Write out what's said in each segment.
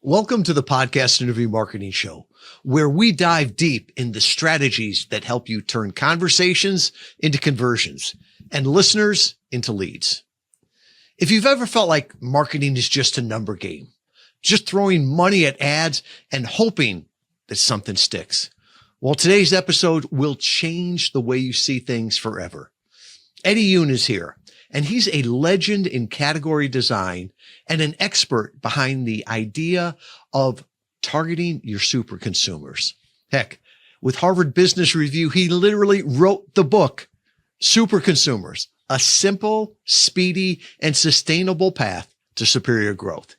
Welcome to the Podcast Interview Marketing Show, where we dive deep in the strategies that help you turn conversations into conversions and listeners into leads. If you've ever felt like marketing is just a number game, just throwing money at ads and hoping that something sticks, well, today's episode will change the way you see things forever. Eddie Yoon is here, and he's a legend in category design and an expert behind the idea of targeting your super consumers. Heck, with Harvard Business Review, he literally wrote the book, Super Consumers, a simple, speedy, and sustainable path to superior growth.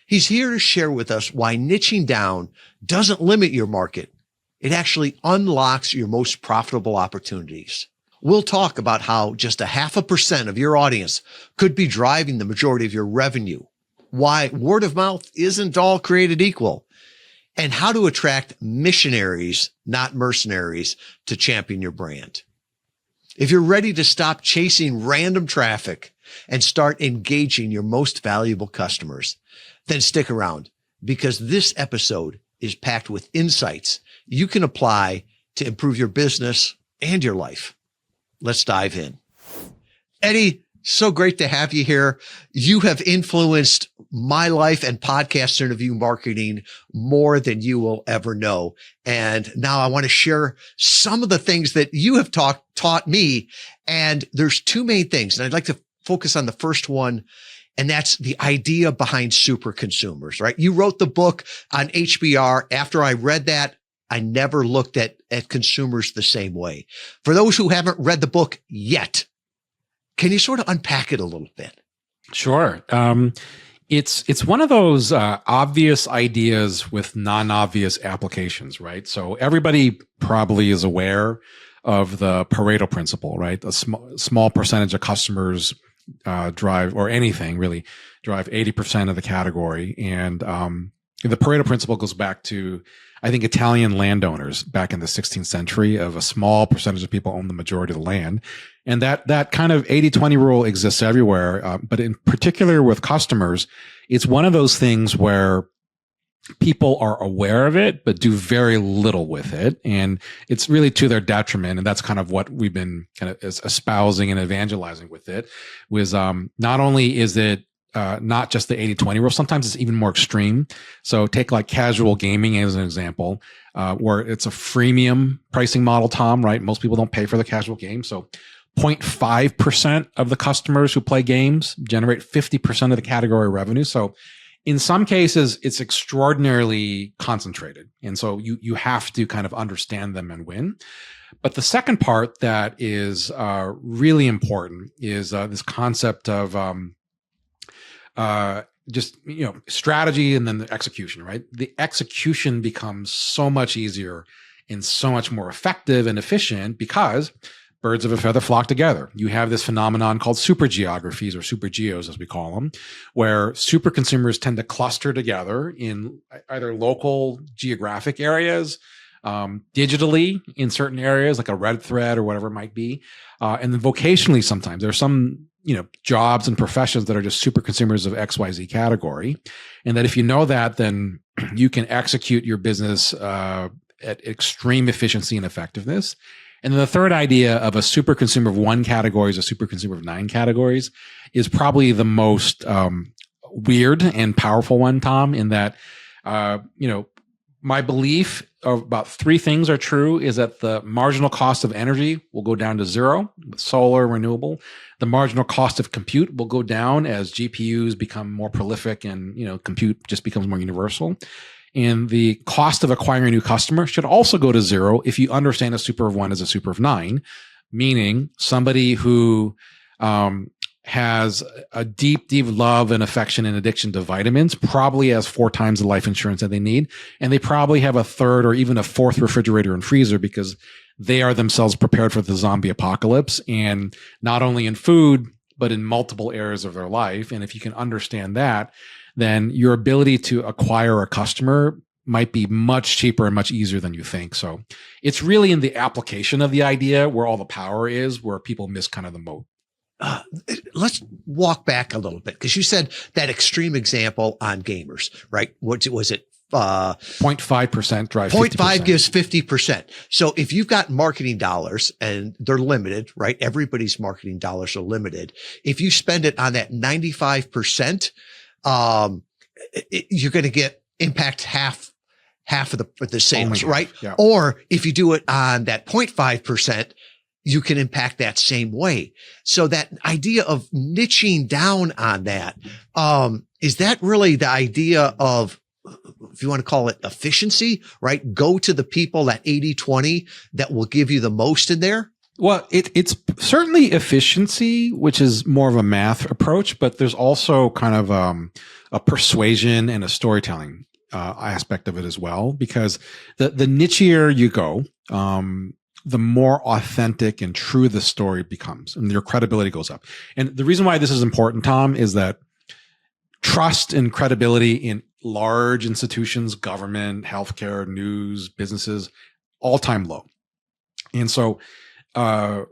He's here to share with us why niching down doesn't limit your market. It actually unlocks your most profitable opportunities. We'll talk about how just 0.5% of your audience could be driving the majority of your revenue, why word of mouth isn't all created equal, and how to attract missionaries, not mercenaries, to champion your brand. If you're ready to stop chasing random traffic and start engaging your most valuable customers, then stick around, because this episode is packed with insights you can apply to improve your business and your life. Let's dive in. Eddie, so great to have you here. You have influenced my life and podcast interview marketing more than you will ever know. And now I want to share some of the things that you have taught me. And there's two main things. And I'd like to focus on the first one. And that's the idea behind super consumers, right? You wrote the book on HBR. After I read that, I never looked at consumers the same way. For those who haven't read the book yet, can you sort of unpack it a little bit? Sure. It's one of those obvious ideas with non-obvious applications, right? So everybody probably is aware of the Pareto principle, right? A small percentage of customers drive, or anything really, drive 80% of the category. And the Pareto principle goes back to, I think, Italian landowners back in the 16th century. Of a small percentage of people own the majority of the land. And that kind of 80-20 rule exists everywhere. But in particular with customers, it's one of those things where people are aware of it, but do very little with it. And it's really to their detriment. And that's kind of what we've been kind of espousing and evangelizing with it, was not only is it not just the 80-20 rule. Sometimes it's even more extreme. So take like casual gaming as an example, where it's a freemium pricing model, Tom, right? Most people don't pay for the casual game. So 0.5% of the customers who play games generate 50% of the category revenue. So in some cases, it's extraordinarily concentrated. And so you have to kind of understand them and win. But the second part that is really important is this concept of strategy and then the execution, right? The execution becomes so much easier and so much more effective and efficient because birds of a feather flock together. You have this phenomenon called super geographies, or super geos as we call them, where super consumers tend to cluster together in either local geographic areas, digitally in certain areas like a red thread or whatever it might be, and then vocationally sometimes. There are some jobs and professions that are just super consumers of XYZ category. And that if you know that, then you can execute your business at extreme efficiency and effectiveness. And then the third idea of a super consumer of one category is a super consumer of 9 categories is probably the most weird and powerful one, Tom, in that, my belief of about 3 things are true is that the marginal cost of energy will go down to 0 with solar, renewable. The marginal cost of compute will go down as GPUs become more prolific and, compute just becomes more universal. And the cost of acquiring a new customer should also go to 0 if you understand a super of 1 is a super of 9, meaning somebody who has a deep, deep love and affection and addiction to vitamins probably has 4 times the life insurance that they need. And they probably have a 3rd or even a 4th refrigerator and freezer because they are themselves prepared for the zombie apocalypse, and not only in food, but in multiple areas of their life. And if you can understand that, then your ability to acquire a customer might be much cheaper and much easier than you think. So it's really in the application of the idea where all the power is, where people miss kind of the moat. uh, let's walk back a little bit, because you said that extreme example on gamers, right? What was it? 0.5% drives 0.5 50%. gives 50%. So if you've got marketing dollars and they're limited, right? Everybody's marketing dollars are limited. If you spend it on that 95%, you're going to get impact half of the sales, right? Yeah. Or if you do it on that 0.5%, you can impact that same way. So that idea of niching down on that, is that really the idea of, if you want to call it efficiency, right? Go to the people, that 80-20 that will give you the most in there. Well, it's certainly efficiency, which is more of a math approach, but there's also kind of a persuasion and a storytelling aspect of it as well, because the nichier you go, the more authentic and true the story becomes, and your credibility goes up. And the reason why this is important, Tom, is that trust and credibility in large institutions, government, healthcare, news, businesses, all-time low. And so, but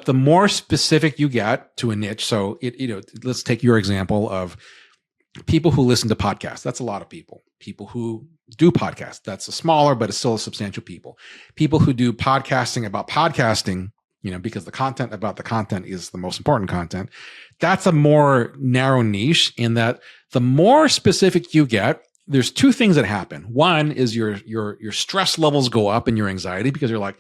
the more specific you get to a niche, so let's take your example of people who listen to podcasts. That's a lot of people. People who do podcasts. That's a smaller, but it's still a substantial people. People who do podcasting about podcasting, because the content about the content is the most important content. That's a more narrow niche, in that the more specific you get, there's two things that happen. One is your stress levels go up and your anxiety, because you're like,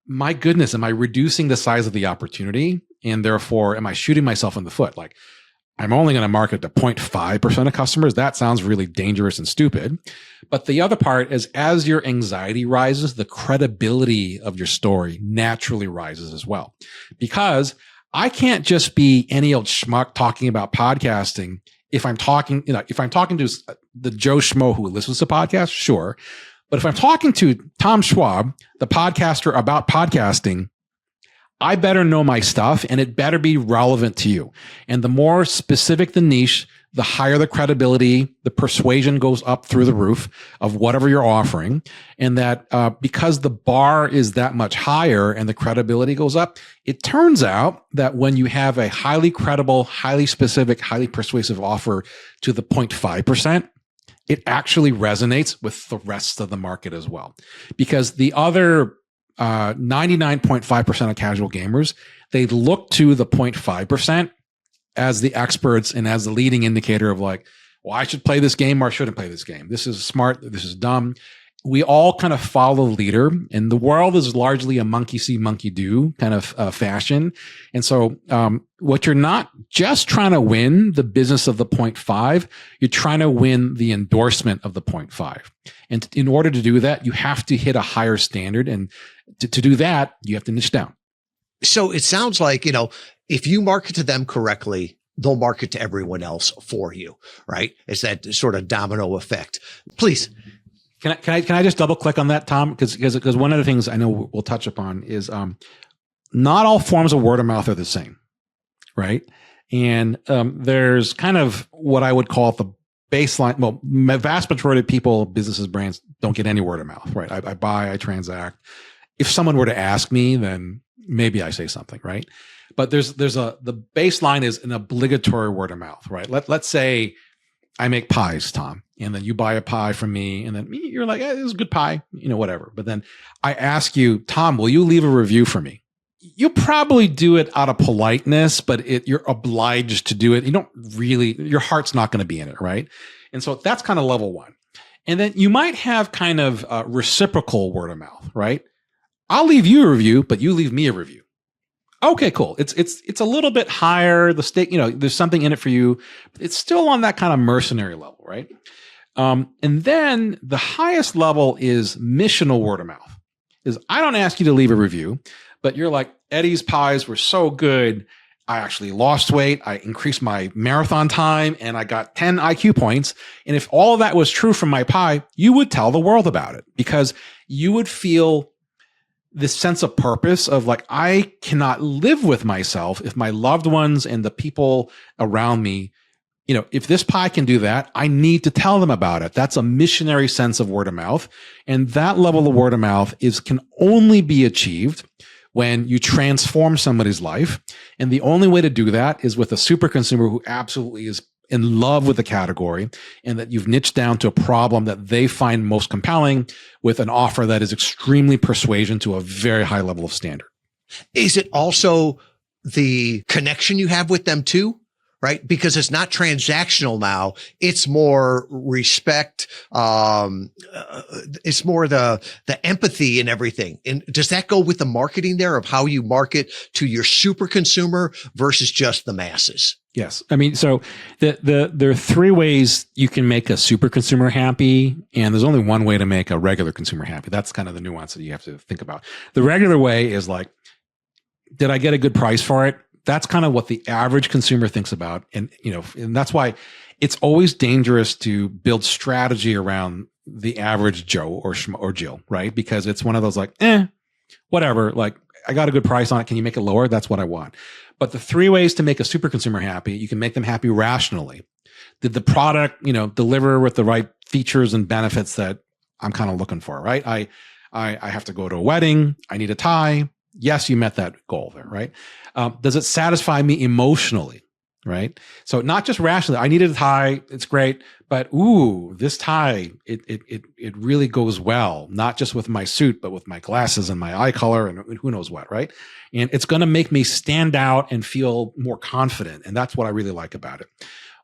my goodness, am I reducing the size of the opportunity? And therefore, am I shooting myself in the foot? Like, I'm only going to market to 0.5% of customers. That sounds really dangerous and stupid. But the other part is, as your anxiety rises, the credibility of your story naturally rises as well. Because I can't just be any old schmuck talking about podcasting. If I'm talking to the Joe Schmo who listens to podcasts, sure. But if I'm talking to Tom Schwab, the podcaster about podcasting, I better know my stuff, and it better be relevant to you. And the more specific the niche, the higher the credibility, the persuasion goes up through the roof of whatever you're offering. And that because the bar is that much higher and the credibility goes up, it turns out that when you have a highly credible, highly specific, highly persuasive offer to the 0.5%, it actually resonates with the rest of the market as well. Because the other 99.5% of casual gamers, they look to the 0.5% as the experts and as the leading indicator of like, well, I should play this game or I shouldn't play this game. This is smart. This is dumb. We all kind of follow the leader, and the world is largely a monkey see, monkey do kind of fashion. And so what you're not just trying to win the business of the 0.5, you're trying to win the endorsement of the 0.5. And in order to do that, you have to hit a higher standard. And to do that, you have to niche down. So it sounds like, if you market to them correctly, they'll market to everyone else for you, right? It's that sort of domino effect. Please. Can I just double click on that, Tom? Because one of the things I know we'll touch upon is not all forms of word of mouth are the same, right? And there's kind of what I would call the baseline. Well, vast majority of people, businesses, brands don't get any word of mouth, right? I buy, I transact. If someone were to ask me, then maybe I say something, right? But the baseline is an obligatory word of mouth, right? Let's say I make pies, Tom, and then you buy a pie from me, and then you're like, this is a good pie, whatever. But then I ask you, Tom, will you leave a review for me? You probably do it out of politeness, but you're obliged to do it. You don't really, your heart's not going to be in it, right? And so that's kind of level one. And then you might have kind of reciprocal word of mouth, right? I'll leave you a review, but you leave me a review. Okay, cool. It's a little bit higher. The stake, there's something in it for you. It's still on that kind of mercenary level, right? And then the highest level is missional word of mouth. Is I don't ask you to leave a review, but you're like, Eddie's pies were so good. I actually lost weight. I increased my marathon time, and I got 10 IQ points. And if all of that was true from my pie, you would tell the world about it, because you would feel this sense of purpose of like, I cannot live with myself if my loved ones and the people around me, if this pie can do that, I need to tell them about it. That's a missionary sense of word of mouth. And that level of word of mouth can only be achieved when you transform somebody's life. And the only way to do that is with a super consumer who absolutely is in love with the category and that you've niched down to a problem that they find most compelling with an offer that is extremely persuasion to a very high level of standard. Is it also the connection you have with them too? Right? Because it's not transactional now. It's more respect. It's more the empathy and everything. And does that go with the marketing there of how you market to your super consumer versus just the masses? Yes. I mean, so there are three ways you can make a super consumer happy, and there's only one way to make a regular consumer happy. That's kind of the nuance that you have to think about. The regular way is like, did I get a good price for it? That's kind of what the average consumer thinks about. And, and that's why it's always dangerous to build strategy around the average Joe or Jill, right? Because it's one of those like, whatever, like I got a good price on it. Can you make it lower? That's what I want. But the three ways to make a super consumer happy, you can make them happy rationally. Did the product, deliver with the right features and benefits that I'm kind of looking for, right? I have to go to a wedding. I need a tie. Yes, you met that goal there, right? Does it satisfy me emotionally, right? So not just rationally. I needed a tie. It's great, but this tie, it really goes well, not just with my suit, but with my glasses and my eye color and who knows what, right? And it's going to make me stand out and feel more confident. And that's what I really like about it.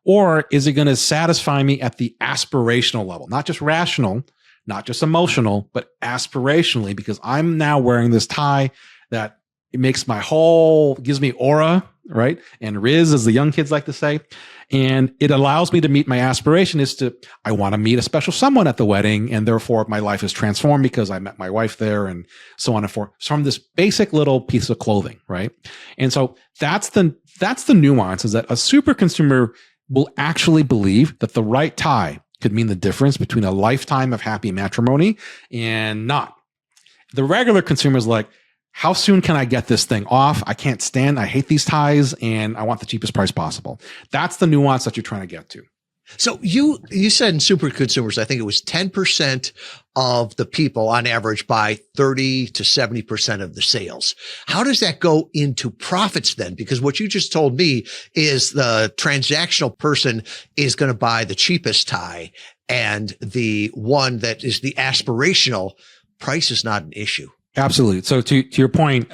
Or is it going to satisfy me at the aspirational level, not just rational, not just emotional, but aspirationally, because I'm now wearing this tie that it makes gives me aura, right? And Riz, as the young kids like to say. And it allows me to meet my aspiration I want to meet a special someone at the wedding. And therefore my life is transformed because I met my wife there and so on and forth. So from this basic little piece of clothing, right? And so that's the nuance, is that a super consumer will actually believe that the right tie could mean the difference between a lifetime of happy matrimony and not. The regular consumer is like, how soon can I get this thing off? I can't stand, I hate these ties and I want the cheapest price possible. That's the nuance that you're trying to get to. So you said in super consumers, I think it was 10% of the people on average buy 30 to 70% of the sales. How does that go into profits then? Because what you just told me is the transactional person is going to buy the cheapest tie, and the one that is the aspirational price is not an issue. Absolutely. So to your point,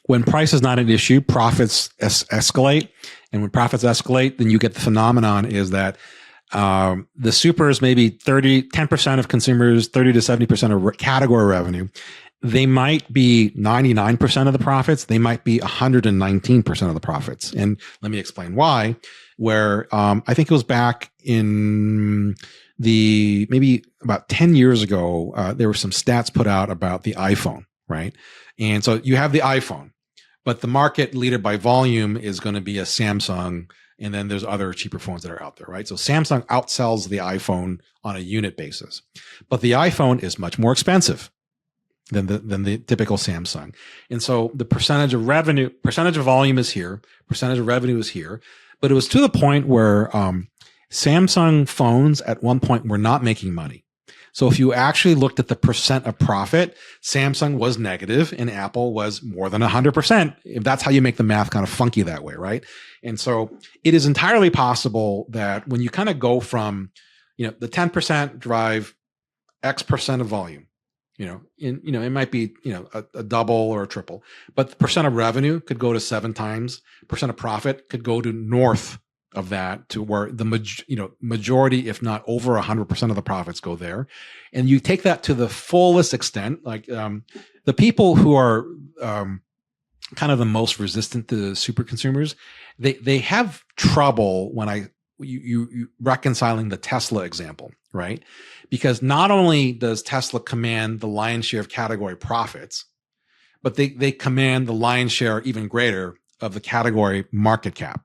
when price is not an issue, profits escalate. And when profits escalate, then you get the phenomenon is that the supers, maybe 10% of consumers, 30 to 70% of category revenue, they might be 99% of the profits. They might be 119% of the profits. And let me explain why, where I think it was back in maybe about 10 years ago, there were some stats put out about the iPhone, right? And so you have the iPhone, but the market leader by volume is going to be a Samsung. And then there's other cheaper phones that are out there, right? So Samsung outsells the iPhone on a unit basis, but the iPhone is much more expensive than the typical Samsung. And so the percentage of volume is here, percentage of revenue is here, but it was to the point where Samsung phones at one point were not making money. So if you actually looked at the percent of profit, Samsung was negative and Apple was more than 100%. If that's how you make the math kind of funky that way, right? And so it is entirely possible that when you kind of go from, the 10% drive X percent of volume, it might be, a double or a triple, but the percent of revenue could go to 7 times, percent of profit could go to north of that, to where the majority, if not over 100% of the profits go there. And you take that to the fullest extent, like the people who are kind of the most resistant to super consumers, they have trouble when you reconciling the Tesla example, right? Because not only does Tesla command the lion's share of category profits, but they command the lion's share, even greater, of the category market cap.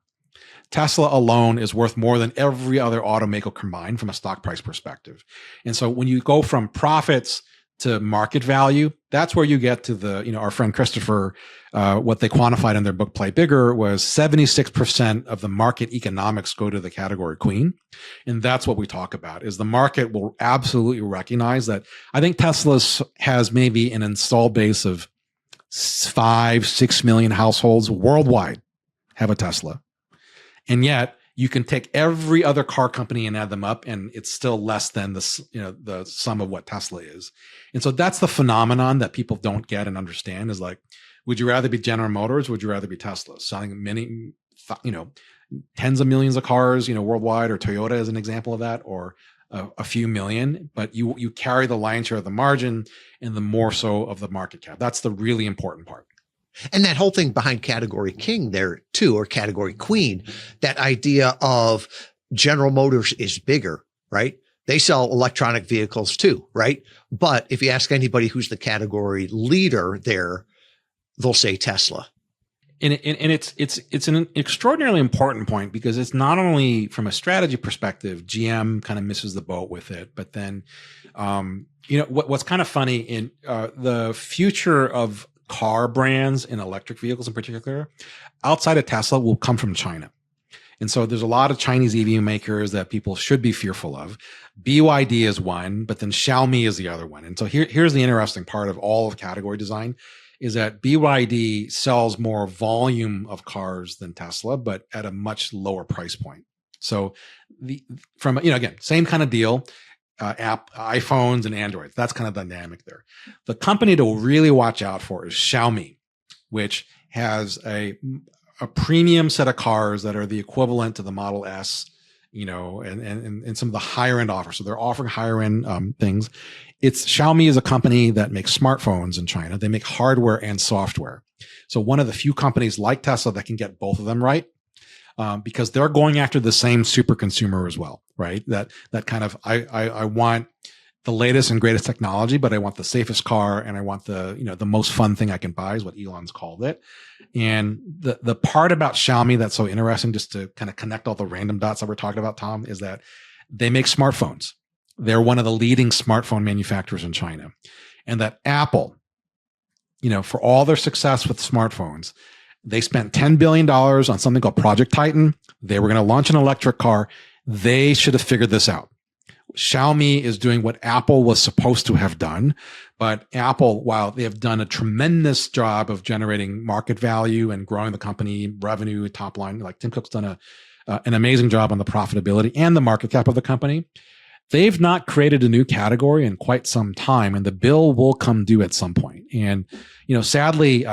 Tesla alone is worth more than every other automaker combined from a stock price perspective. And so when you go from profits to market value, that's where you get to our friend Christopher, what they quantified in their book, Play Bigger, was 76% of the market economics go to the category queen. And that's what we talk about, is the market will absolutely recognize that. I think Tesla has maybe an install base of 5-6 million households worldwide have a Tesla. And yet you can take every other car company and add them up, and it's still less than the sum of what Tesla is. And so that's the phenomenon that people don't get and understand, is like, would you rather be General Motors? Would you rather be Tesla selling many, tens of millions of cars, worldwide, or Toyota as an example of that, or a few million, but you carry the lion's share of the margin and the more so of the market cap. That's the really important part. And that whole thing behind category king there too, or category queen, that idea of General Motors is bigger, right? They sell electronic vehicles too, right? But if you ask anybody who's the category leader there, they'll say Tesla. And it's an extraordinarily important point, because it's not only from a strategy perspective, GM kind of misses the boat with it, but then, what's kind of funny in the future of car brands and electric vehicles in particular, outside of Tesla, will come from China. And so there's a lot of Chinese EV makers that people should be fearful of. BYD is one, but then Xiaomi is the other one. And so here's the interesting part of all of category design, is that BYD sells more volume of cars than Tesla, but at a much lower price point. So again, same kind of deal. iPhones and Androids. That's kind of the dynamic there. The company to really watch out for is Xiaomi, which has a premium set of cars that are the equivalent to the Model S, and some of the higher end offers. So they're offering higher end things. Xiaomi is a company that makes smartphones in China. They make hardware and software. So one of the few companies like Tesla that can get both of them right. Because they're going after the same super consumer as well, right? That kind of, I want the latest and greatest technology, but I want the safest car, and I want the most fun thing I can buy, is what Elon's called it. And the part about Xiaomi that's so interesting, just to kind of connect all the random dots that we're talking about, Tom, is that they make smartphones. They're one of the leading smartphone manufacturers in China. And that Apple, for all their success with smartphones, they spent $10 billion on something called Project Titan. They were going to launch an electric car. They should have figured this out. Xiaomi is doing what Apple was supposed to have done. But Apple, while they have done a tremendous job of generating market value and growing the company revenue, top line, like Tim Cook's done an amazing job on the profitability and the market cap of the company, they've not created a new category in quite some time. And the bill will come due at some point. And, sadly,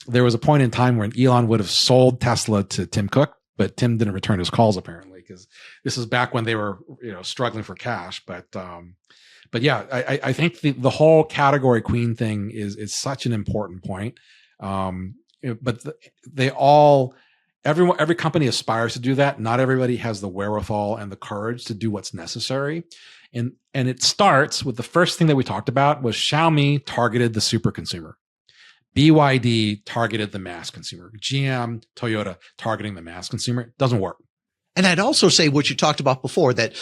there was a point in time when Elon would have sold Tesla to Tim Cook, but Tim didn't return his calls, apparently, because this is back when they were, struggling for cash. But yeah, I think the whole category queen thing is such an important point. But every company aspires to do that. Not everybody has the wherewithal and the courage to do what's necessary. And it starts with the first thing that we talked about was Xiaomi targeted the super consumer. BYD targeted the mass consumer. GM, Toyota targeting the mass consumer. It doesn't work. And I'd also say what you talked about before, that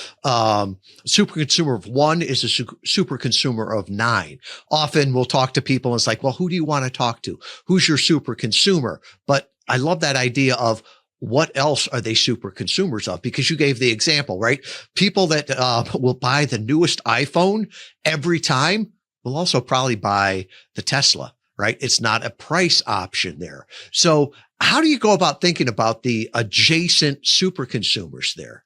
super consumer of one is a super consumer of nine. Often we'll talk to people and it's like, well, who do you want to talk to? Who's your super consumer? But I love that idea of what else are they super consumers of? Because you gave the example, right? People that will buy the newest iPhone every time will also probably buy the Tesla. Right? It's not a price option there. So how do you go about thinking about the adjacent super consumers there?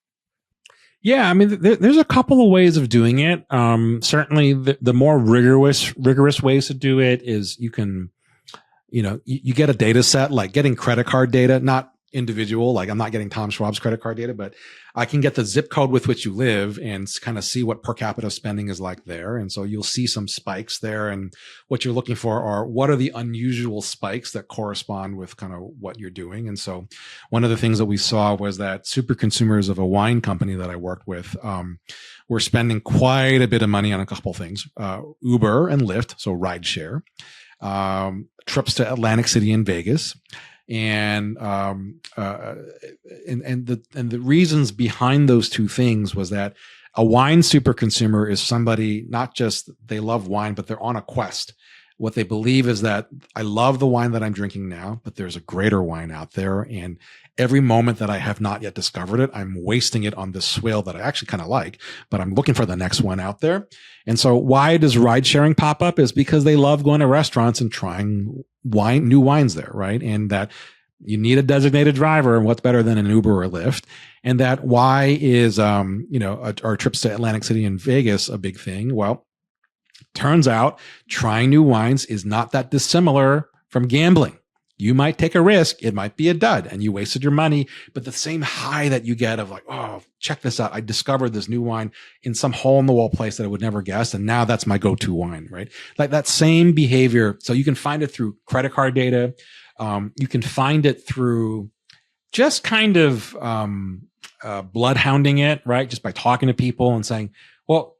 Yeah, I mean, there's a couple of ways of doing it. Certainly the more rigorous ways to do it is you can, you get a data set, like getting credit card data, not individual, like I'm not getting Tom Schwab's credit card data, but I can get the zip code with which you live and kind of see what per capita spending is like there. And so you'll see some spikes there. And what you're looking for are what are the unusual spikes that correspond with kind of what you're doing. And so one of the things that we saw was that super consumers of a wine company that I worked with were spending quite a bit of money on a couple things, Uber and Lyft, so rideshare, trips to Atlantic City and Vegas. And the reasons behind those two things was that a wine super consumer is somebody, not just they love wine, but they're on a quest. What they believe is that I love the wine that I'm drinking now, but there's a greater wine out there. And every moment that I have not yet discovered it, I'm wasting it on this swill that I actually kind of like, but I'm looking for the next one out there. And so why does ride sharing pop up is because they love going to restaurants and trying new wines there, right? And that you need a designated driver, and what's better than an Uber or a Lyft? And that why is, our trips to Atlantic City and Vegas a big thing? Well, turns out trying new wines is not that dissimilar from gambling. You might take a risk. It might be a dud and you wasted your money, but the same high that you get of like, oh, check this out. I discovered this new wine in some hole in the wall place that I would never guess. And now that's my go-to wine, right? Like that same behavior. So you can find it through credit card data. You can find it through just kind of bloodhounding it, right? Just by talking to people and saying, well,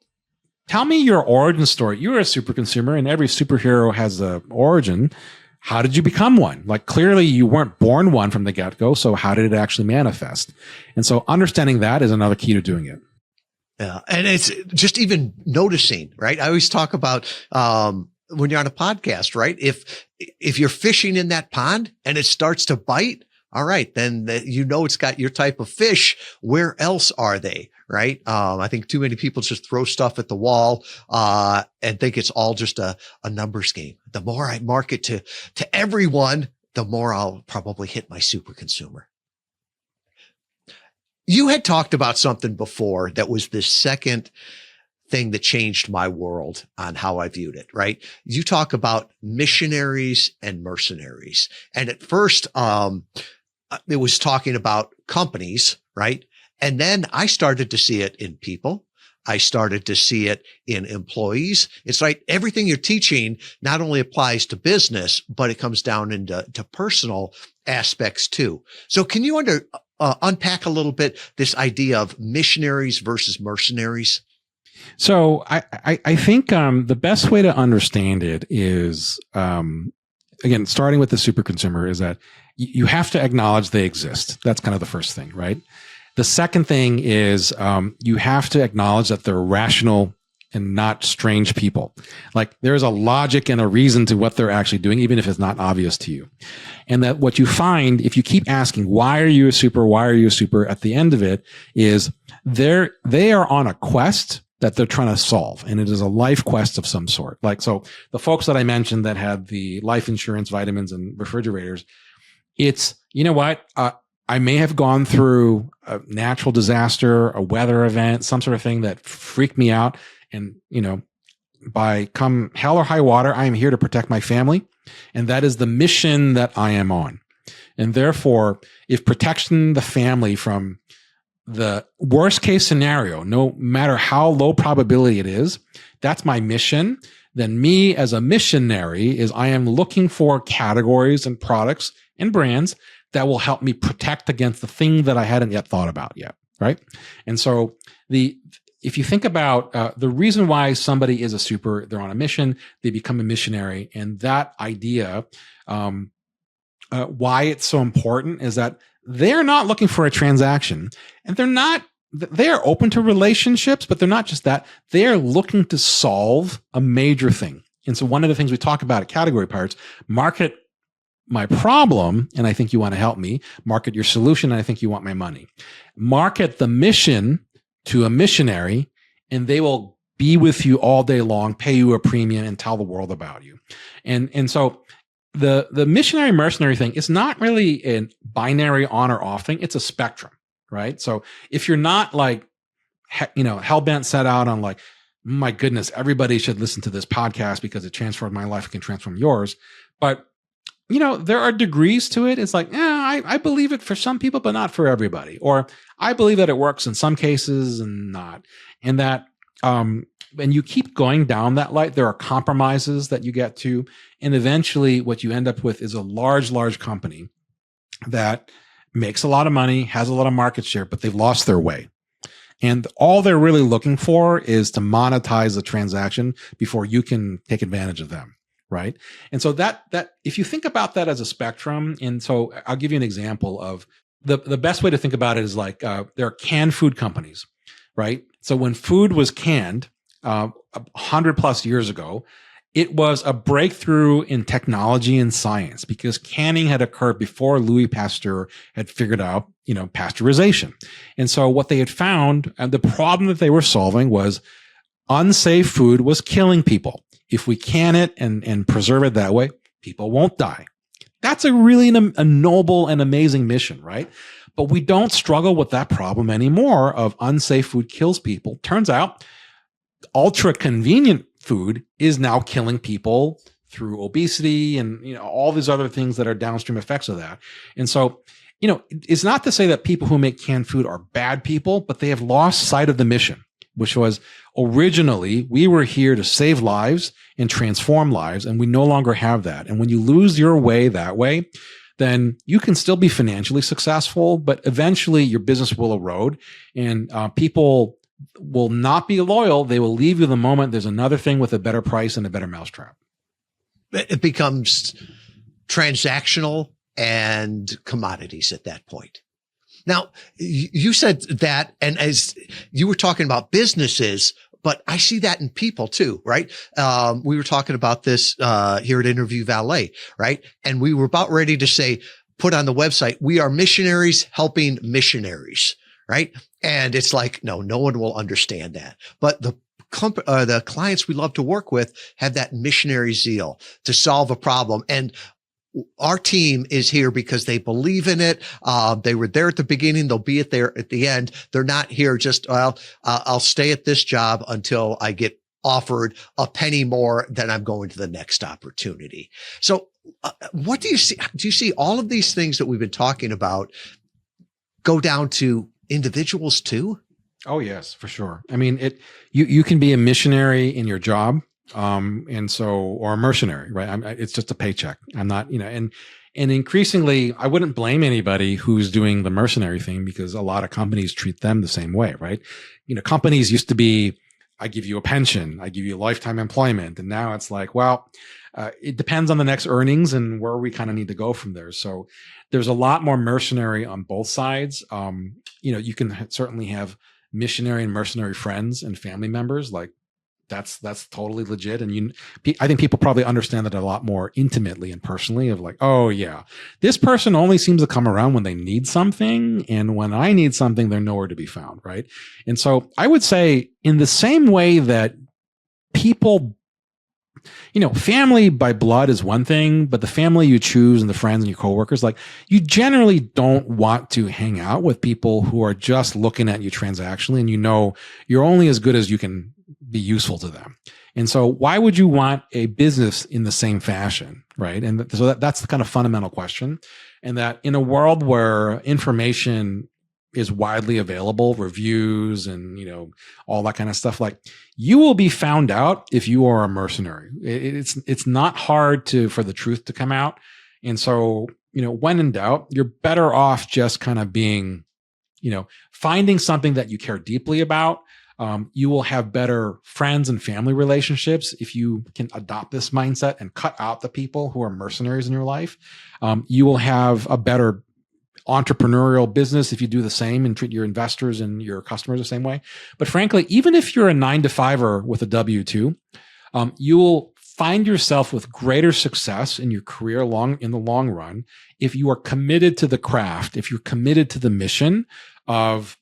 tell me your origin story. You're a super consumer and every superhero has an origin. How did you become one? Like clearly you weren't born one from the get-go. So how did it actually manifest? And so understanding that is another key to doing it. Yeah. And it's just even noticing, right? I always talk about, when you're on a podcast, right? If you're fishing in that pond and it starts to bite, all right, then it's got your type of fish. Where else are they? Right. I think too many people just throw stuff at the wall, and think it's all just a numbers game. The more I market to everyone, the more I'll probably hit my super consumer. You had talked about something before that was the second thing that changed my world on how I viewed it, right? You talk about missionaries and mercenaries. And at first, it was talking about companies, right? And then I started to see it in people. I started to see it in employees. It's like everything you're teaching not only applies to business, but it comes down into personal aspects too. So can you unpack a little bit this idea of missionaries versus mercenaries? So I think the best way to understand it is, again, starting with the super consumer, is that you have to acknowledge they exist. That's kind of the first thing, right? The second thing is you have to acknowledge that they're rational and not strange people. Like there's a logic and a reason to what they're actually doing, even if it's not obvious to you. And that what you find, if you keep asking, why are you a super? Why are you a super? At the end of it is they are on a quest that they're trying to solve. And it is a life quest of some sort. Like, so the folks that I mentioned that had the life insurance, vitamins, and refrigerators, it's, you know what? I may have gone through a natural disaster, a weather event, some sort of thing that freaked me out. And, by come hell or high water, I am here to protect my family. And that is the mission that I am on. And therefore, if protection the family from the worst case scenario, no matter how low probability it is, that's my mission. Then me as a missionary is I am looking for categories and products and brands that will help me protect against the thing that I hadn't yet thought about yet. Right. And so if you think about the reason why somebody is a super, they're on a mission, they become a missionary. And that idea, why it's so important is that they're not looking for a transaction, and they are open to relationships, but they're not just that. They are looking to solve a major thing. And so one of the things we talk about at Category Pirates, market my problem, and I think you want to help me. Market your solution, and I think you want my money. Market the mission to a missionary, and they will be with you all day long, pay you a premium, and tell the world about you. And so the missionary mercenary thing is not really a binary on or off thing. It's a spectrum, right? So if you're not like, hell-bent set out on like, my goodness, everybody should listen to this podcast because it transformed my life, it can transform yours. But, there are degrees to it. It's like, I believe it for some people, but not for everybody. Or I believe that it works in some cases and not. And that, when you keep going down that light, there are compromises that you get to. And eventually what you end up with is a large, large company that makes a lot of money, has a lot of market share, but they've lost their way. And all they're really looking for is to monetize the transaction before you can take advantage of them. Right. And so that if you think about that as a spectrum, and so I'll give you an example of the best way to think about it is like, there are canned food companies, right? So when food was canned, 100+ years ago, it was a breakthrough in technology and science because canning had occurred before Louis Pasteur had figured out, pasteurization. And so what they had found, and the problem that they were solving was unsafe food was killing people. If we can it and preserve it that way, people won't die. That's a really a noble and amazing mission, right? But we don't struggle with that problem anymore of unsafe food kills people. Turns out ultra convenient food is now killing people through obesity and all these other things that are downstream effects of that. And so, it's not to say that people who make canned food are bad people, but they have lost sight of the mission, which was originally we were here to save lives and transform lives, and we no longer have that. And when you lose your way that way, then you can still be financially successful, but eventually your business will erode, and people will not be loyal. They will leave you the moment there's another thing with a better price and a better mousetrap. It becomes transactional and commodities at that point. Now, you said that, and as you were talking about businesses, but I see that in people too, right? We were talking about this here at Interview Valet, right? And we were about ready to say, put on the website, we are missionaries helping missionaries, right? And it's like, no one will understand that. But the clients we love to work with have that missionary zeal to solve a problem. And our team is here because they believe in it. They were there at the beginning. They'll be there at the end. They're not here just, I'll stay at this job until I get offered a penny more, then I'm going to the next opportunity. So what do you see? Do you see all of these things that we've been talking about go down to individuals too? Oh, yes, for sure. I mean, you can be a missionary in your job. Or a mercenary, right? It's just a paycheck. I'm not, and increasingly, I wouldn't blame anybody who's doing the mercenary thing because a lot of companies treat them the same way, right? Companies used to be, I give you a pension, I give you lifetime employment. And now it's like, well, it depends on the next earnings and where we kind of need to go from there. So there's a lot more mercenary on both sides. You can certainly have missionary and mercenary friends and family members, like, that's totally legit. And I think people probably understand that a lot more intimately and personally of like, oh yeah, this person only seems to come around when they need something. And when I need something, they're nowhere to be found. Right. And so I would say in the same way that people, family by blood is one thing, but the family you choose and the friends and your coworkers, like you generally don't want to hang out with people who are just looking at you transactionally. And you're only as good as you can be useful to them. And so why would you want a business in the same fashion, right? And so that's the kind of fundamental question. And that in a world where information is widely available, reviews and, all that kind of stuff, like you will be found out if you are a mercenary. It's not hard for the truth to come out. And so, when in doubt, you're better off just kind of being, finding something that you care deeply about. You will have better friends and family relationships if you can adopt this mindset and cut out the people who are mercenaries in your life. You will have a better entrepreneurial business if you do the same and treat your investors and your customers the same way. But frankly, even if you're a 9-to-5er with a W-2, you will find yourself with greater success in your career in the long run if you are committed to the craft, if you're committed to the mission of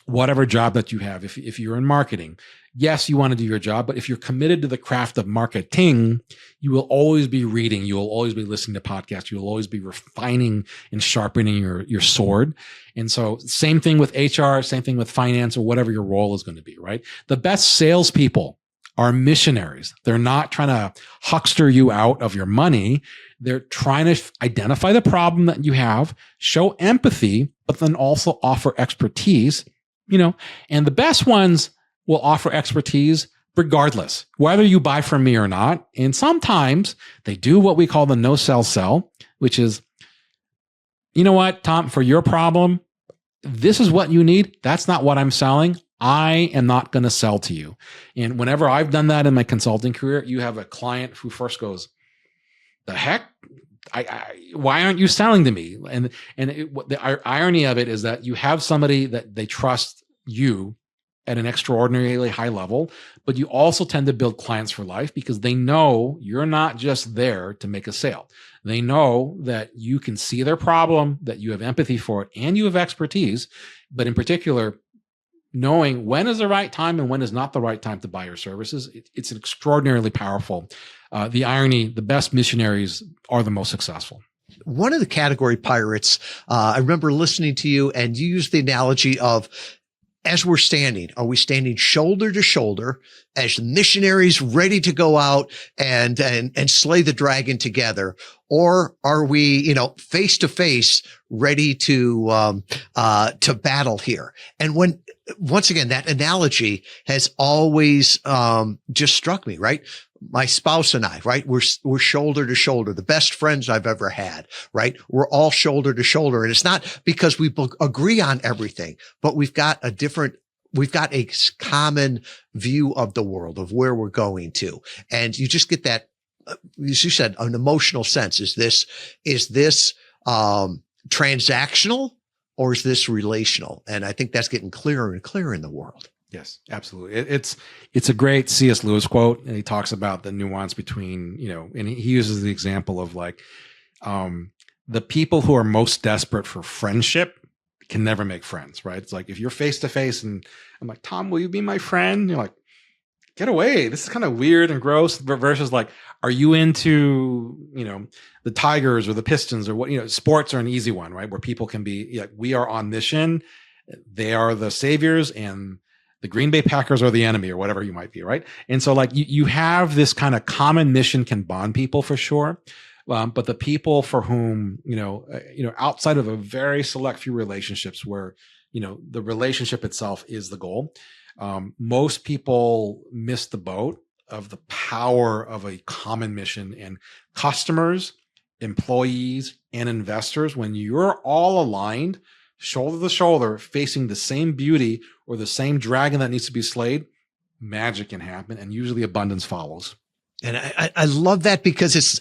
whatever job that you have. If you're in marketing, yes, you want to do your job, but if you're committed to the craft of marketing, you will always be reading. You will always be listening to podcasts. You will always be refining and sharpening your sword. And so same thing with HR, same thing with finance or whatever your role is going to be, right? The best salespeople are missionaries. They're not trying to huckster you out of your money. They're trying to identify the problem that you have, show empathy, but then also offer expertise. And the best ones will offer expertise regardless, whether you buy from me or not. And sometimes they do what we call the no sell, which is, you know what, Tom, for your problem, this is what you need. That's not what I'm selling. I am not going to sell to you. And whenever I've done that in my consulting career, you have a client who first goes, the heck? Why aren't you selling to me? And the irony of it is that you have somebody that they trust you at an extraordinarily high level, but you also tend to build clients for life because they know you're not just there to make a sale. They know that you can see their problem, that you have empathy for it, and you have expertise. But in particular, knowing when is the right time and when is not the right time to buy your services, it's extraordinarily powerful. The irony, the best missionaries are the most successful. One of the category pirates, I remember listening to you, and you used the analogy of, as we're standing, are we standing shoulder to shoulder as missionaries ready to go out and slay the dragon together? Or are we, face to face ready to battle here? And once again, that analogy has always, just struck me, right? My spouse and I, right? We're shoulder to shoulder, the best friends I've ever had, right? We're all shoulder to shoulder. And it's not because we agree on everything, but we've got a common view of the world, of where we're going to. And you just get that, as you said, an emotional sense. Is this transactional, or is this relational? And I think that's getting clearer and clearer in the world. Yes, absolutely. It's a great C.S. Lewis quote, and he talks about the nuance between, and he uses the example of the people who are most desperate for friendship can never make friends, right? It's like, if you're face to face and I'm like, Tom, will you be my friend? You're like, get away. This is kind of weird and gross, versus like, are you into, the Tigers or the Pistons or what, sports are an easy one, right? Where people can be like, we are on mission. They are the saviors and the Green Bay Packers are the enemy, or whatever you might be, right? And so like you have this kind of common mission can bond people for sure. But the people for whom, outside of a very select few relationships where, the relationship itself is the goal, most people miss the boat of the power of a common mission. And customers, employees, and investors, when you're all aligned, shoulder to shoulder, facing the same beauty or the same dragon that needs to be slayed, magic can happen, and usually abundance follows. And I love that, because it's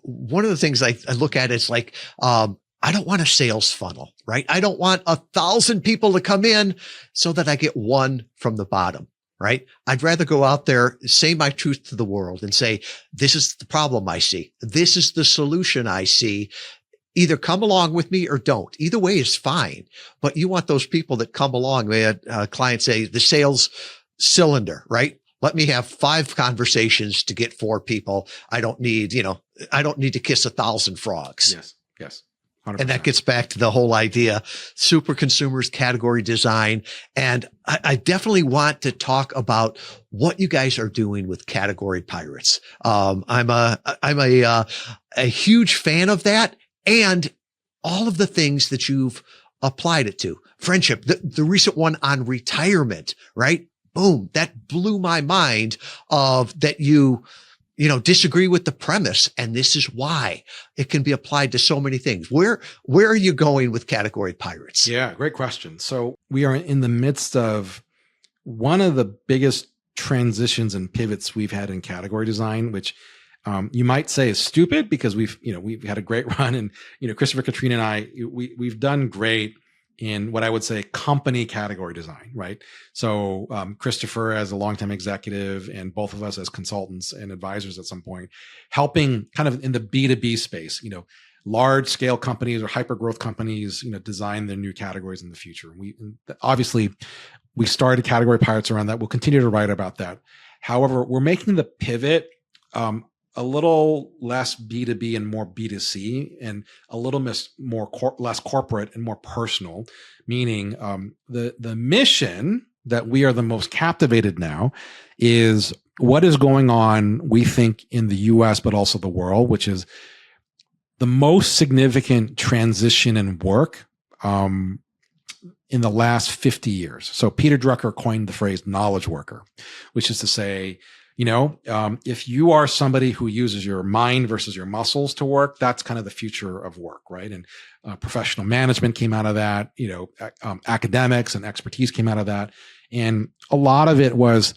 one of the things I look at. It's like, I don't want a sales funnel, right? I don't want 1,000 people to come in so that I get one from the bottom, right? I'd rather go out there, say my truth to the world, and say, this is the problem I see. This is the solution I see. Either come along with me or don't. Either way is fine. But you want those people that come along. We had a client say, the sales cylinder, right? Let me have 5 conversations to get 4 people. I don't need to kiss 1,000 frogs. Yes. 100%. And that gets back to the whole idea, Superconsumers, category design. And I definitely want to talk about what you guys are doing with category pirates. I'm a huge fan of that, and all of the things that you've applied it to. Friendship, the recent one on retirement, right? Boom. That blew my mind of that you disagree with the premise, and this is why it can be applied to so many things. Where are you going with category pirates? Yeah, great question. So we are in the midst of one of the biggest transitions and pivots we've had in category design, which you might say is stupid, because we've had a great run, and Christopher, Katrina, and I, we've done great in what I would say company category design, right? So Christopher as a longtime executive, and both of us as consultants and advisors at some point, helping kind of in the B2B space, large scale companies or hyper growth companies, design their new categories in the future. And obviously we started category pirates around that. We'll continue to write about that. However, we're making the pivot a little less B2B and more B2C, and a little less corporate and more personal, meaning the mission that we are the most captivated now is what is going on, we think, in the US, but also the world, which is the most significant transition in work in the last 50 years. So Peter Drucker coined the phrase knowledge worker, which is to say, if you are somebody who uses your mind versus your muscles to work, that's kind of the future of work, right? And professional management came out of that, academics and expertise came out of that. And a lot of it was,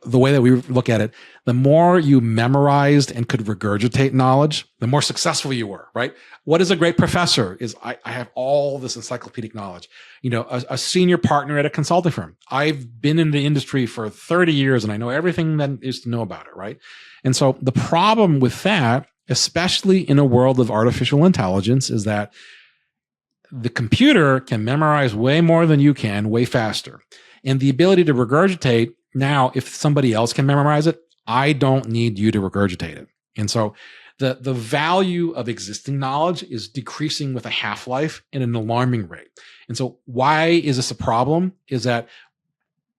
the way that we look at it, the more you memorized and could regurgitate knowledge, the more successful you were, right? What is a great professor is I have all this encyclopedic knowledge. A senior partner at a consulting firm. I've been in the industry for 30 years and I know everything that is to know about it, right? And so the problem with that, especially in a world of artificial intelligence, is that the computer can memorize way more than you can, way faster. And the ability to regurgitate, now, if somebody else can memorize it, I don't need you to regurgitate it. And so the value of existing knowledge is decreasing with a half-life at an alarming rate. And so why is this a problem? Is that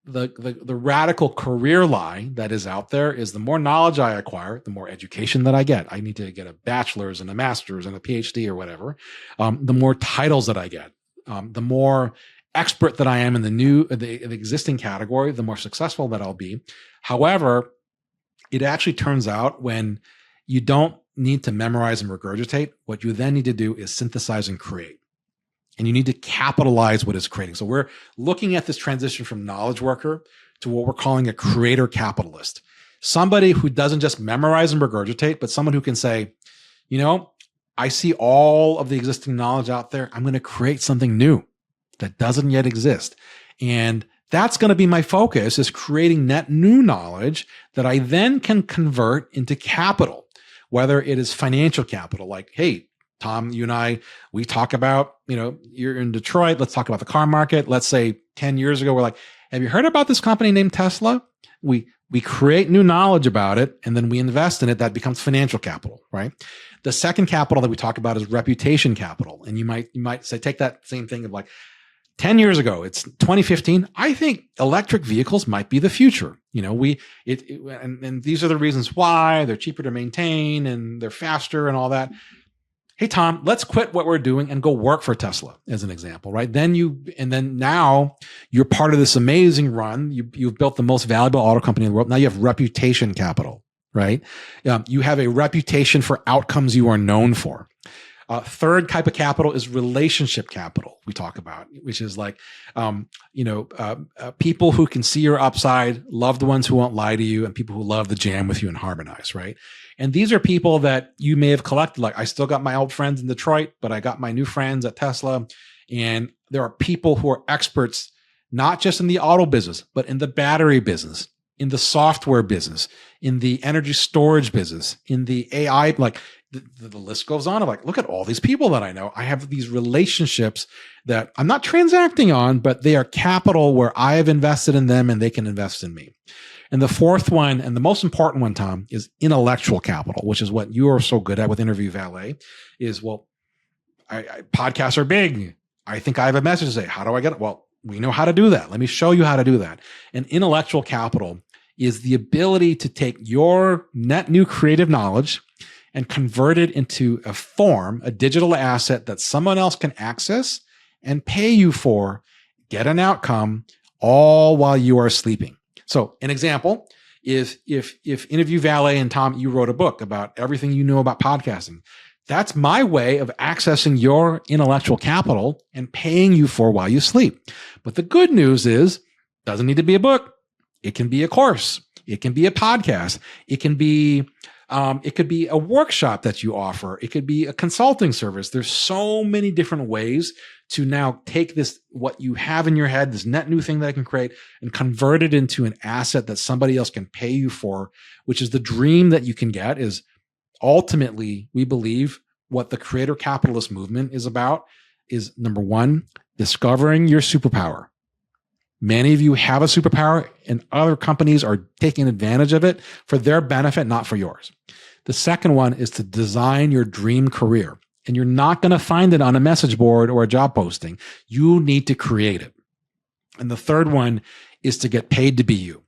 the radical career lie that is out there is the more knowledge I acquire, the more education that I get. I need to get a bachelor's and a master's and a PhD or whatever. The more titles that I get, the more expert that I am in the existing category, the more successful that I'll be. However, it actually turns out when you don't need to memorize and regurgitate, what you then need to do is synthesize and create. And you need to capitalize what it's creating. So we're looking at this transition from knowledge worker to what we're calling a creator capitalist. Somebody who doesn't just memorize and regurgitate, but someone who can say, you know, I see all of the existing knowledge out there. I'm going to create something new that doesn't yet exist. And that's going to be my focus, is creating net new knowledge that I then can convert into capital, whether it is financial capital, like, hey, Tom, you and I, we talk about, you know, you're in Detroit. Let's talk about the car market. Let's say 10 years ago, we're like, have you heard about this company named Tesla? We create new knowledge about it, and then we invest in it. That becomes financial capital, right? The second capital that we talk about is reputation capital. And you might say, take that same thing of like, 10 years ago, it's 2015. I think electric vehicles might be the future. You know, and these are the reasons why they're cheaper to maintain and they're faster and all that. Hey, Tom, let's quit what we're doing and go work for Tesla, as an example, right? Then now you're part of this amazing run. You've built the most valuable auto company in the world. Now you have reputation capital, right? You have a reputation for outcomes you are known for. Third type of capital is relationship capital, we talk about, which is like, people who can see your upside, loved ones who won't lie to you, and people who love to jam with you and harmonize, right? And these are people that you may have collected. Like, I still got my old friends in Detroit, but I got my new friends at Tesla. And there are people who are experts, not just in the auto business, but in the battery business, in the software business, in the energy storage business, in the AI, like, the list goes on. I'm like, look at all these people that I know. I have these relationships that I'm not transacting on, but they are capital where I have invested in them and they can invest in me. And the fourth one, and the most important one, Tom, is intellectual capital, which is what you are so good at with Interview Valet, is, well, podcasts are big. I think I have a message to say. How do I get it? Well, we know how to do that. Let me show you how to do that. And intellectual capital is the ability to take your net new creative knowledge and convert it into a form, a digital asset that someone else can access and pay you for, get an outcome, all while you are sleeping. So an example is if Interview Valet and Tom, you wrote a book about everything you know about podcasting. That's my way of accessing your intellectual capital and paying you for while you sleep. But the good news is, it doesn't need to be a book. It can be a course. It can be a podcast. It could be a workshop that you offer. It could be a consulting service. There's so many different ways to now take this, what you have in your head, this net new thing that I can create, and convert it into an asset that somebody else can pay you for, which is the dream that you can get. Is ultimately, we believe, what the creator capitalist movement is about is, number one, discovering your superpower. Many of you have a superpower and other companies are taking advantage of it for their benefit, not for yours. The second one is to design your dream career. And you're not going to find it on a message board or a job posting. You need to create it. And the third one is to get paid to be you.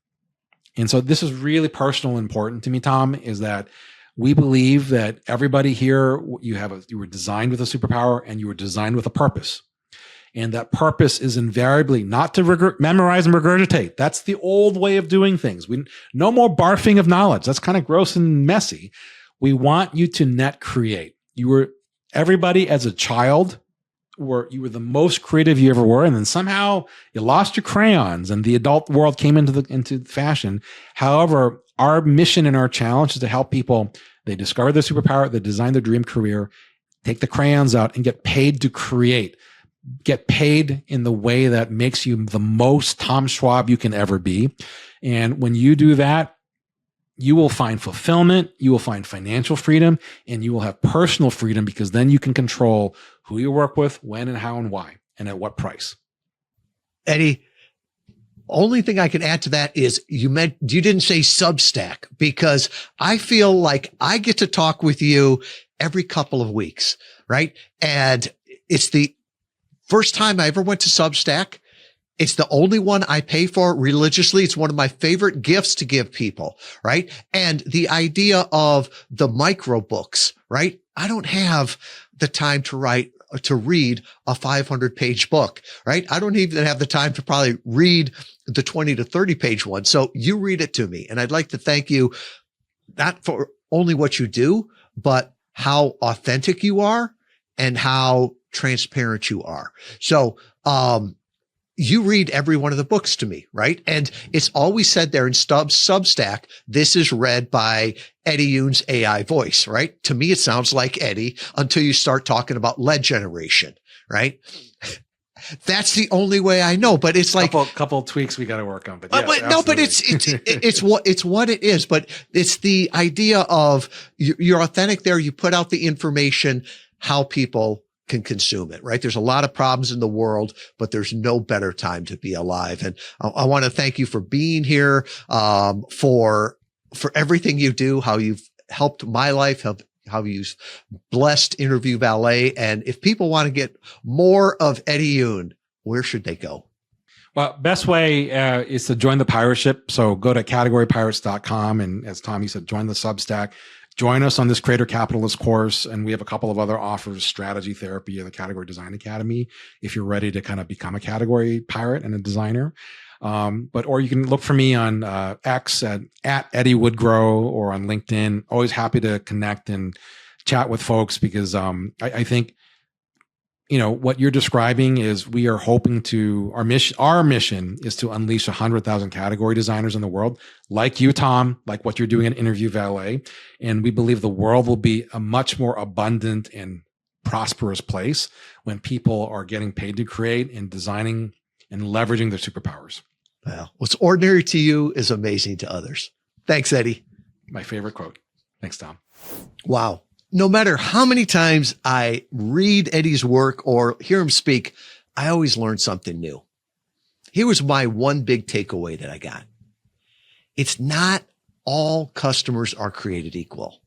And so this is really personal and important to me, Tom, is that we believe that everybody here, you were designed with a superpower and you were designed with a purpose. And that purpose is invariably not to memorize and regurgitate. That's the old way of doing things. No more barfing of knowledge. That's kind of gross and messy. We want you to net create. Everybody as a child, you were the most creative you ever were. And then somehow you lost your crayons and the adult world came into fashion. However, our mission and our challenge is to help people. They discover their superpower, they design their dream career, take the crayons out and get paid to create. Get paid in the way that makes you the most Tom Schwab you can ever be. And when you do that, you will find fulfillment, you will find financial freedom, and you will have personal freedom, because then you can control who you work with, when and how and why, and at what price. Eddie, only thing I can add to that is you didn't say Substack, because I feel like I get to talk with you every couple of weeks, right? And it's the first time I ever went to Substack. It's the only one I pay for religiously. It's one of my favorite gifts to give people, right? And the idea of the micro books, right? I don't have the time to read a 500-page book, right? I don't even have the time to probably read the 20 to 30-page one. So you read it to me. And I'd like to thank you, not for only what you do, but how authentic you are and how transparent you are. So, you read every one of the books to me, right? And it's always said there in Substack, this is read by Eddie Yoon's AI voice, right? To me, it sounds like Eddie until you start talking about lead generation, right? That's the only way I know, but it's like couple tweaks we got to work on. But yes, no, but it's what it is. But it's the idea of you're authentic there. You put out the information, how people can consume it, right? There's a lot of problems in the world, but there's no better time to be alive. And I want to thank you for being here, for everything you do, how you've helped my life, how you've blessed Interview Valet. And if people want to get more of Eddie Yoon, where should they go? Well, best way is to join the pirate ship. So go to categorypirates.com. And as Tommy said, join the Substack. Join us on this Creator Capitalist course. And we have a couple of other offers, strategy therapy and the Category Design Academy, if you're ready to kind of become a category pirate and a designer. Or you can look for me on X at Eddie Woodgrow, or on LinkedIn. Always happy to connect and chat with folks, because I think, what you're describing is we are hoping to, our mission is to unleash 100,000 category designers in the world, like you, Tom, like what you're doing at Interview Valet. And we believe the world will be a much more abundant and prosperous place when people are getting paid to create and designing and leveraging their superpowers. Well, what's ordinary to you is amazing to others. Thanks, Eddie. My favorite quote. Thanks, Tom. Wow. No matter how many times I read Eddie's work or hear him speak, I always learn something new. Here was my one big takeaway that I got. It's not all customers are created equal.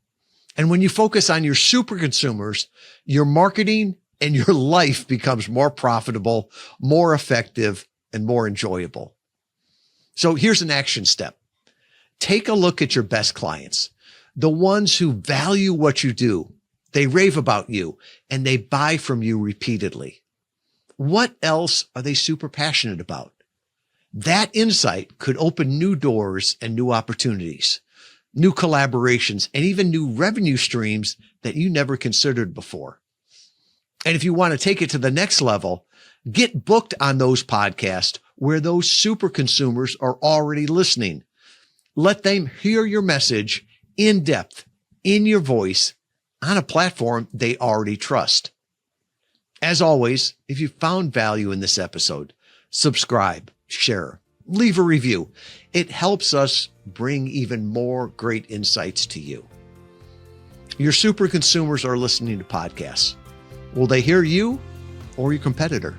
And when you focus on your super consumers, your marketing and your life becomes more profitable, more effective, and more enjoyable. So here's an action step. Take a look at your best clients. The ones who value what you do, they rave about you, and they buy from you repeatedly. What else are they super passionate about? That insight could open new doors and new opportunities, new collaborations, and even new revenue streams that you never considered before. And if you want to take it to the next level, get booked on those podcasts where those super consumers are already listening. Let them hear your message in depth, in your voice, on a platform they already trust. As always, if you found value in this episode, subscribe, share, leave a review. It helps us bring even more great insights to you. Your super consumers are listening to podcasts. Will they hear you or your competitor?